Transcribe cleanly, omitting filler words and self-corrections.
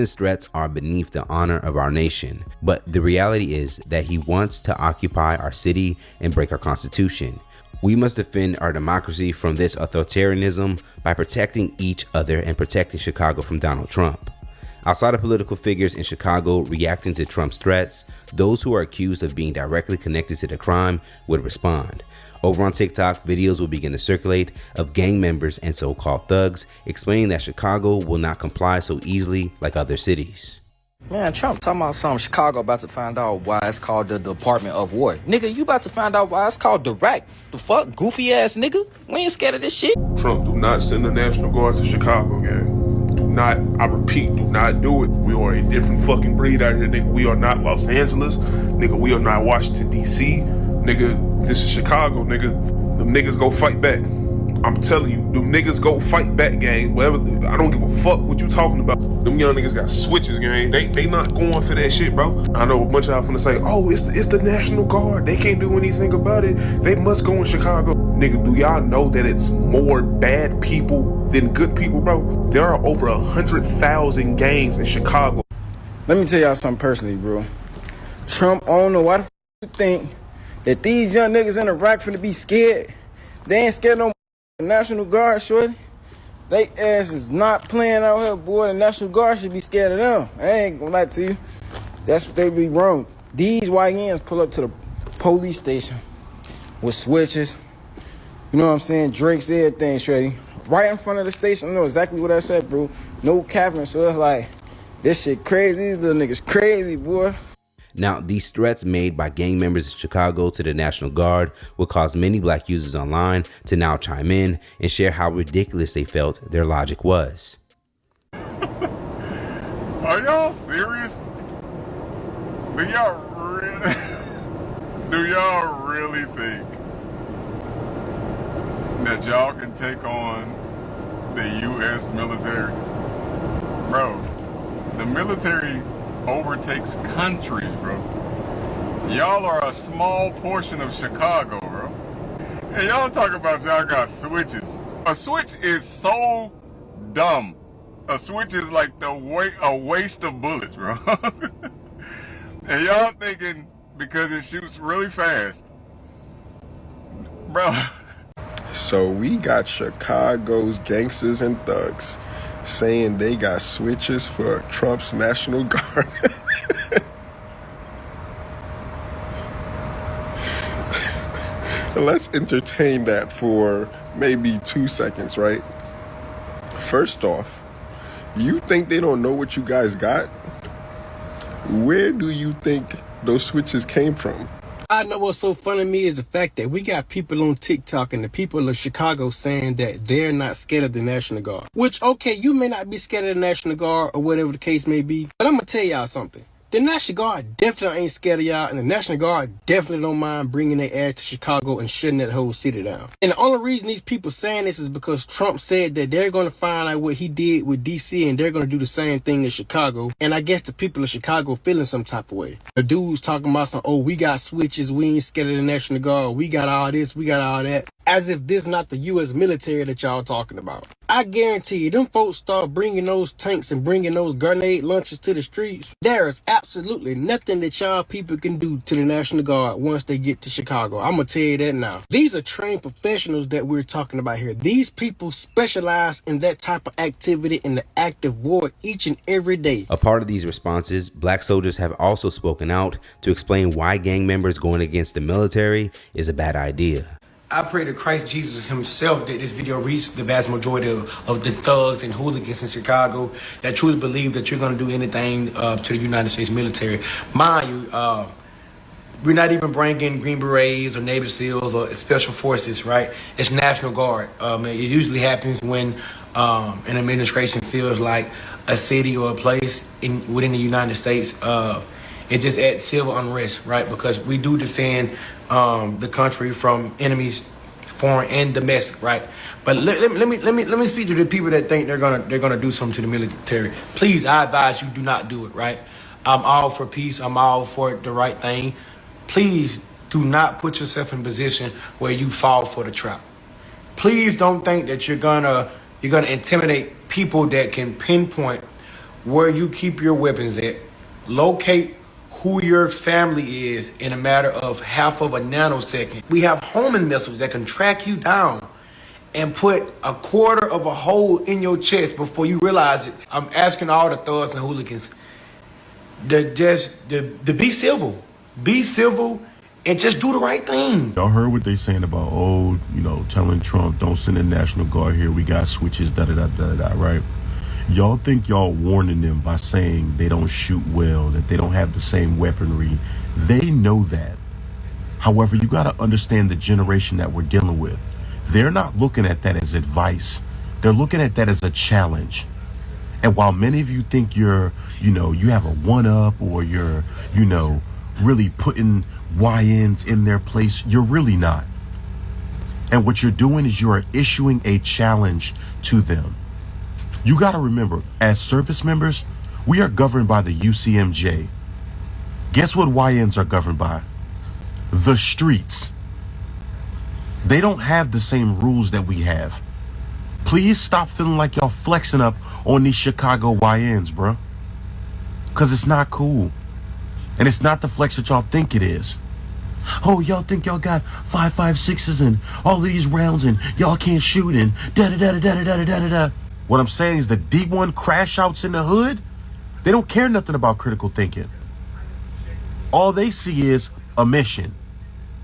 His threats are beneath the honor of our nation, but the reality is that he wants to occupy our city and break our constitution. We must defend our democracy from this authoritarianism by protecting each other and protecting Chicago from Donald Trump. Outside of political figures in Chicago reacting to Trump's threats, those who are accused of being directly connected to the crime would respond. Over on TikTok, videos will begin to circulate of gang members and so-called thugs explaining that Chicago will not comply so easily like other cities. Man, Trump talking about something. Chicago about to find out why it's called the Department of War. Nigga, you about to find out why it's called Direct. The fuck? Goofy ass nigga? We ain't scared of this shit. Trump, do not send the National Guard to Chicago, gang. Do not, I repeat, do not do it. We are a different fucking breed out here, nigga. We are not Los Angeles. Nigga, we are not Washington, D.C. Nigga, this is Chicago, nigga. Them niggas go fight back. I'm telling you, them niggas go fight back, gang. Whatever, I don't give a fuck what you talking about. Them young niggas got switches, gang. They not going for that shit, bro. I know a bunch of y'all finna say, oh, it's the National Guard. They can't do anything about it. They must go in Chicago. Nigga, do y'all know that it's more bad people than good people, bro? There are over 100,000 gangs in Chicago. Let me tell y'all something personally, bro. Trump, I don't know why the f you think that these young niggas in Iraq finna be scared. They ain't scared no National Guard, shorty. They ass is not playing out here, boy. The National Guard should be scared of them. I ain't gonna lie to you. That's what they be wrong. These YNs pull up to the police station with switches. You know what I'm saying? Drakes, everything, shorty. Right in front of the station. I know exactly what I said, bro. No capping. So it's like, this shit crazy. These little niggas crazy, boy. Now, these threats made by gang members in Chicago to the National Guard will cause many black users online to now chime in and share how ridiculous they felt their logic was. Are y'all serious? Do y'all really think that y'all can take on the U.S. military? Bro, the military overtakes countries, bro. Y'all are a small portion of Chicago, bro. And y'all talk about y'all got switches. A switch is so dumb. A switch is like a waste of bullets, bro. And y'all thinking because it shoots really fast, bro. So we got Chicago's gangsters and thugs saying they got switches for Trump's National Guard. Let's entertain that for maybe 2 seconds, right? First off, you think they don't know what you guys got? Where do you think those switches came from? I know what's so funny to me is the fact that we got people on TikTok and the people of Chicago saying that they're not scared of the National Guard. Which, okay, you may not be scared of the National Guard or whatever the case may be, but I'm gonna tell y'all something. The National Guard definitely ain't scared of y'all, and the National Guard definitely don't mind bringing their ass to Chicago and shutting that whole city down. And the only reason these people saying this is because Trump said that they're going to find out what he did with D.C. and they're going to do the same thing in Chicago. And I guess the people of Chicago feeling some type of way. The dudes talking about some, oh, we got switches, we ain't scared of the National Guard, we got all this, we got all that. As if this not the U.S. military that y'all talking about. I guarantee you, them folks start bringing those tanks and bringing those grenade launchers to the streets. There is absolutely nothing that y'all people can do to the National Guard once they get to Chicago. I'm going to tell you that now. These are trained professionals that we're talking about here. These people specialize in that type of activity in the active war each and every day. A part of these responses, black soldiers have also spoken out to explain why gang members going against the military is a bad idea. I pray to Christ Jesus himself that this video reaches the vast majority of the thugs and hooligans in Chicago that truly believe that you're going to do anything to the United States military. Mind you, we're not even bringing Green Berets or Navy SEALs or Special Forces, right? It's National Guard. It usually happens when an administration feels like a city or a place within the United States it just adds civil unrest, right? Because we do defend the country from enemies, foreign and domestic, right? But let me speak to the people that think they're gonna do something to the military. Please, I advise you do not do it, right? I'm all for peace. I'm all for the right thing. Please do not put yourself in a position where you fall for the trap. Please don't think that you're gonna intimidate people that can pinpoint where you keep your weapons at, locate who your family is in a matter of half of a nanosecond. We have homing missiles that can track you down and put a quarter of a hole in your chest before you realize it. I'm asking all the thugs and hooligans to be civil. Be civil and just do the right thing. Y'all heard what they saying about, oh, you know, telling Trump, don't send the National Guard here. We got switches, da-da-da-da-da, right? Y'all think y'all warning them by saying they don't shoot well, that they don't have the same weaponry. They know that. However, you got to understand the generation that we're dealing with. They're not looking at that as advice. They're looking at that as a challenge. And while many of you think you're, you know, you have a one-up or you're, you know, really putting YNs in their place, you're really not. And what you're doing is you're issuing a challenge to them. You got to remember, as service members, we are governed by the UCMJ. Guess what YNs are governed by? The streets. They don't have the same rules that we have. Please stop feeling like y'all flexing up on these Chicago YNs, bro. Because it's not cool. And it's not the flex that y'all think it is. Oh, y'all think y'all got 5.56s and all these rounds and y'all can't shoot and da-da-da-da-da-da-da-da-da. What I'm saying is the D1 crash outs in the hood, they don't care nothing about critical thinking. All they see is a mission.